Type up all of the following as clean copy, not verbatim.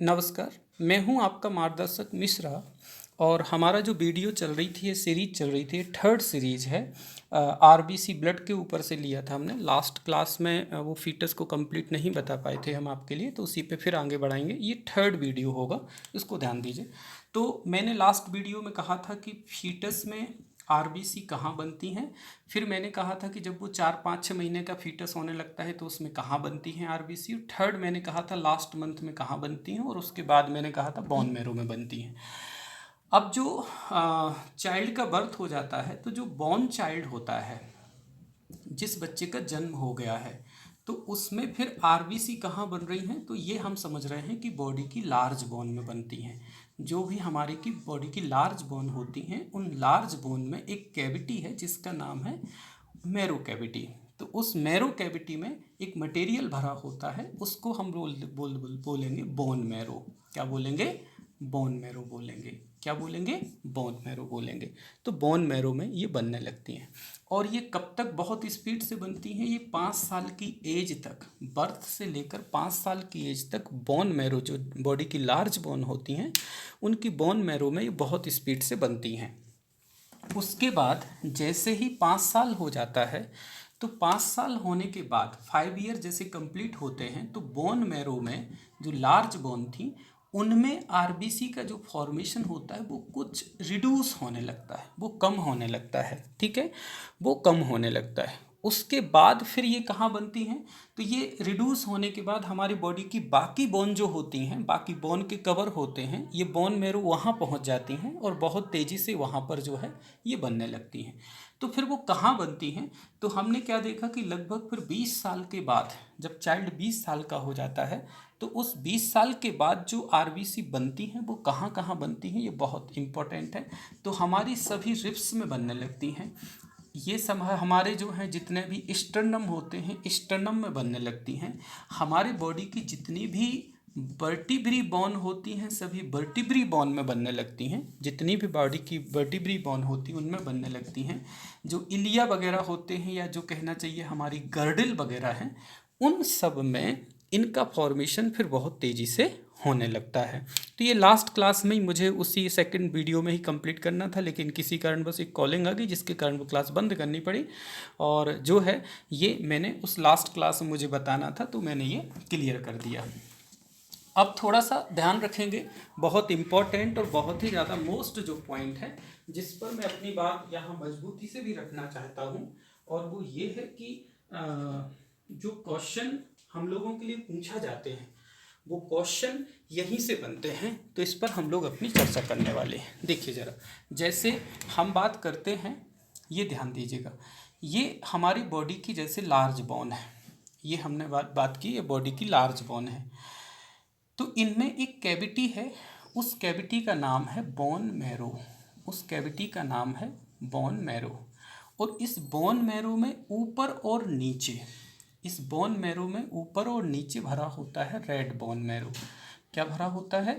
नमस्कार, मैं हूं आपका मार्गदर्शक मिश्रा। और हमारा जो वीडियो चल रही थी, ये सीरीज चल रही थी, थर्ड सीरीज है। आरबीसी ब्लड के ऊपर से लिया था हमने लास्ट क्लास में। वो फीटस को कंप्लीट नहीं बता पाए थे हम आपके लिए, तो उसी पे फिर आगे बढ़ाएंगे। ये थर्ड वीडियो होगा, इसको ध्यान दीजिए। तो मैंने लास्ट वीडियो में कहा था कि फीटस में आरबीसी कहाँ बनती हैं। फिर मैंने कहा था कि जब वो 4 5 6 महीने का फीटस होने लगता है तो उसमें कहाँ बनती हैं आरबीसी। थर्ड मैंने कहा था लास्ट मंथ में कहाँ बनती हैं, और उसके बाद मैंने कहा था बोन मैरो में बनती हैं। अब जो चाइल्ड का बर्थ हो जाता है, तो जो बॉर्न चाइल्ड होता है, जिस बच्चे का जन्म हो गया है, तो उसमें फिर आरबीसी कहाँ बन रही हैं, तो ये हम समझ रहे हैं कि बॉडी की लार्ज बोन में बनती हैं। जो भी हमारे की बॉडी की लार्ज बोन होती हैं, उन लार्ज बोन में एक कैविटी है जिसका नाम है मैरो कैविटी। तो उस मैरो कैविटी में एक मटेरियल भरा होता है, उसको हम बोलेंगे बोन मैरो। क्या बोलेंगे? बोन मैरो बोलेंगे। क्या बोलेंगे? बोन मैरो बोलेंगे। तो बोन मैरो में ये बनने लगती हैं। और ये कब तक बहुत स्पीड से बनती हैं? ये 5 साल की एज तक, बर्थ से लेकर 5 साल की एज तक बोन मैरो, जो बॉडी की लार्ज बोन होती हैं, उनकी बोन मैरो में ये बहुत स्पीड से बनती हैं। उसके बाद जैसे ही 5 साल हो जाता है, तो 5 साल होने के बाद 5 ईयर जैसे कंप्लीट होते हैं, तो बोन मैरो में जो लार्ज बोन थी, उनमें आरबीसी का जो फॉर्मेशन होता है वो कुछ रिड्यूस होने लगता है, वो कम होने लगता है। ठीक है, वो कम होने लगता है। उसके बाद फिर ये कहाँ बनती हैं? तो ये रिड्यूस होने के बाद हमारी बॉडी की बाकी बोन जो होती हैं, बाकी बोन के कवर होते हैं, ये बोन मैरो वहाँ पहुँच जाती हैं और बहुत तेज़ी से वहाँ पर जो है ये बनने लगती हैं। तो फिर वो कहाँ बनती हैं? तो हमने क्या देखा कि लगभग फिर 20 साल के बाद, जब चाइल्ड 20 साल का हो जाता है, तो उस 20 साल के बाद जो आरबीसी बनती हैं वो कहाँ कहाँ बनती हैं, ये बहुत इंपॉर्टेंट है। तो हमारी सभी रिब्स में बनने लगती हैं। ये सब हमारे जो हैं जितने भी स्टर्नम होते हैं, स्टर्नम में बनने लगती हैं। हमारे बॉडी की जितनी भी वर्टिब्री बोन होती हैं, सभी वर्टिब्री बोन में बनने लगती हैं। जितनी भी बॉडी की वर्टिब्री बोन होती हैं उनमें बनने लगती हैं। जो इलिया वगैरह होते हैं, या जो कहना चाहिए हमारी गर्डल वगैरह हैं, उन सब में इनका फॉर्मेशन फिर बहुत तेज़ी से होने लगता है। तो ये लास्ट क्लास में ही मुझे उसी सेकंड वीडियो में ही कंप्लीट करना था, लेकिन किसी कारण बस एक कॉलिंग आ गई जिसके कारण वो क्लास बंद करनी पड़ी। और जो है ये मैंने उस लास्ट क्लास में मुझे बताना था, तो मैंने ये क्लियर कर दिया। अब थोड़ा सा ध्यान रखेंगे, बहुत इम्पोर्टेंट और बहुत ही ज़्यादा मोस्ट जो पॉइंट है, जिस पर मैं अपनी बात यहाँ मजबूती से भी रखना चाहता हूँ, और वो ये है कि जो क्वेश्चन हम लोगों के लिए पूछा जाते हैं, वो क्वेश्चन यहीं से बनते हैं। तो इस पर हम लोग अपनी चर्चा करने वाले हैं। देखिए ज़रा, जैसे हम बात करते हैं, ये ध्यान दीजिएगा, ये हमारी बॉडी की जैसे लार्ज बोन है, ये हमने बात की, ये बॉडी की लार्ज बोन है। तो इनमें एक कैविटी है, उस कैविटी का नाम है बोन मैरो। उस कैविटी का नाम है बोन मैरो। और इस बोन मैरो में ऊपर और नीचे, इस बोन मैरो में ऊपर और नीचे भरा होता है रेड बोन मैरो। क्या भरा होता है?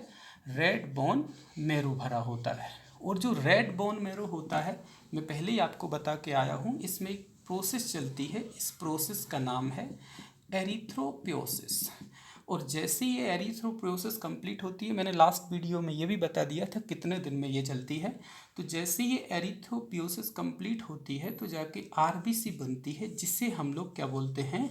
रेड बोन मैरो भरा होता है। और जो रेड बोन मैरो होता है, मैं पहले ही आपको बता के आया हूँ, इसमें एक प्रोसेस चलती है, इस प्रोसेस का नाम है एरिथ्रोपोइसिस। और जैसे ये एरिथ्रोपोइसिस कंप्लीट होती है, मैंने लास्ट वीडियो में ये भी बता दिया था कितने दिन में ये चलती है। तो जैसे ये एरिथ्रोपोइसिस कंप्लीट होती है, तो जाके आरबीसी बनती है, जिसे हम लोग क्या बोलते हैं?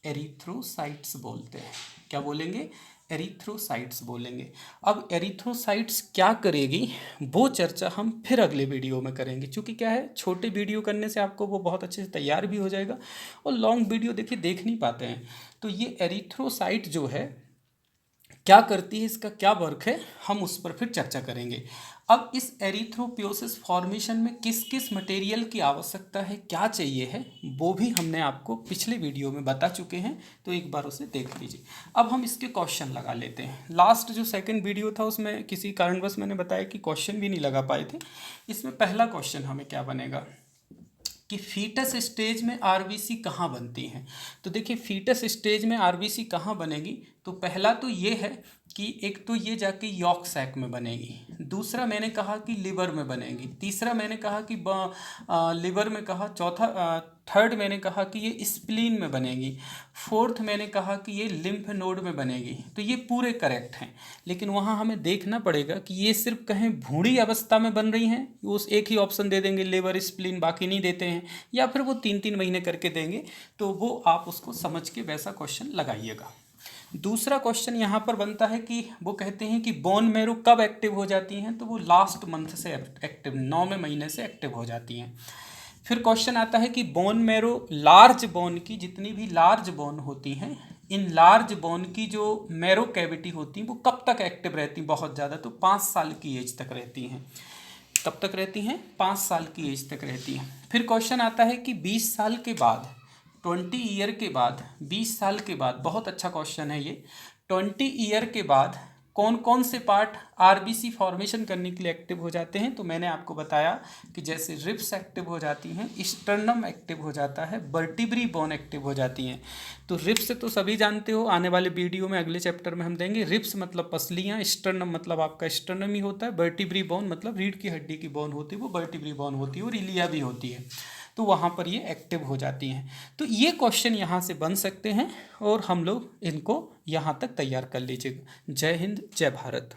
एरिथ्रोसाइट्स बोलते हैं। क्या बोलेंगे? एरिथ्रोसाइट्स बोलेंगे। अब एरिथ्रोसाइट्स क्या करेगी, वो चर्चा हम फिर अगले वीडियो में करेंगे। क्योंकि क्या है, छोटे वीडियो करने से आपको वो बहुत अच्छे से तैयार भी हो जाएगा, और लॉन्ग वीडियो देखिए देख नहीं पाते हैं। तो ये एरिथ्रोसाइट जो है क्या करती है, इसका क्या वर्क है, हम उस पर फिर चर्चा करेंगे। अब इस एरिथ्रोपोइसिस फॉर्मेशन में किस किस मटेरियल की आवश्यकता है, क्या चाहिए है, वो भी हमने आपको पिछले वीडियो में बता चुके हैं। तो एक बार उसे देख लीजिए। अब हम इसके क्वेश्चन लगा लेते हैं। लास्ट जो सेकंड वीडियो था उसमें किसी कारणवश मैंने बताया कि क्वेश्चन भी नहीं लगा पाए थे। इसमें पहला क्वेश्चन हमें क्या बनेगा कि फीटस स्टेज में आरबीसी कहाँ बनती हैं। तो देखिए, फीटस स्टेज में आरबीसी कहाँ बनेगी, तो पहला तो ये है कि एक तो ये जाके यॉर्क सैक में बनेगी, दूसरा मैंने कहा कि लिवर में बनेगी, तीसरा मैंने कहा कि लिवर में कहा, थर्ड मैंने कहा कि ये स्प्लीन में बनेगी, फोर्थ मैंने कहा कि ये लिम्फ नोड में बनेगी। तो ये पूरे करेक्ट हैं, लेकिन वहाँ हमें देखना पड़ेगा कि ये सिर्फ कहीं भूरी अवस्था में बन रही हैं, उस एक ही ऑप्शन दे देंगे लिवर स्प्लीन, बाकी नहीं देते हैं, या फिर वो 3-3 महीने करके देंगे। तो वो आप उसको समझ के वैसा क्वेश्चन लगाइएगा। दूसरा क्वेश्चन यहाँ पर बनता है कि वो कहते हैं कि बोन मैरो कब एक्टिव हो जाती हैं, तो वो लास्ट मंथ से एक्टिव, 9वें महीने से एक्टिव हो जाती हैं। फिर क्वेश्चन आता है कि बोन मैरो लार्ज बोन की, जितनी भी लार्ज बोन होती हैं, इन लार्ज बोन की जो मैरो कैविटी होती हैं वो कब तक एक्टिव रहती हैं बहुत ज़्यादा, तो 5 साल की एज तक रहती हैं। कब तक रहती हैं? 5 साल की एज तक रहती हैं। फिर क्वेश्चन आता है कि 20 साल के बाद, 20 ईयर के बाद, 20 साल के बाद, बहुत अच्छा क्वेश्चन है ये, 20 ईयर के बाद कौन कौन से पार्ट आरबीसी फॉर्मेशन करने के लिए एक्टिव हो जाते हैं। तो मैंने आपको बताया कि जैसे रिब्स एक्टिव हो जाती हैं, स्टर्नम एक्टिव हो जाता है, वर्टिब्री बोन एक्टिव हो जाती हैं। तो रिब्स तो सभी जानते हो, आने वाले वीडियो में अगले चैप्टर में हम देंगे। रिब्स मतलब पसलियाँ, स्टर्नम मतलब आपका स्टर्नम ही होता है, वर्टिब्री बोन मतलब रीढ़ की हड्डी की बोन होती है, वो वर्टिब्री बोन होती है, और इलिया भी होती है, तो वहाँ पर ये एक्टिव हो जाती हैं। तो ये क्वेश्चन यहाँ से बन सकते हैं और हम लोग इनको यहाँ तक तैयार कर लीजिएगा। जय हिंद, जय भारत।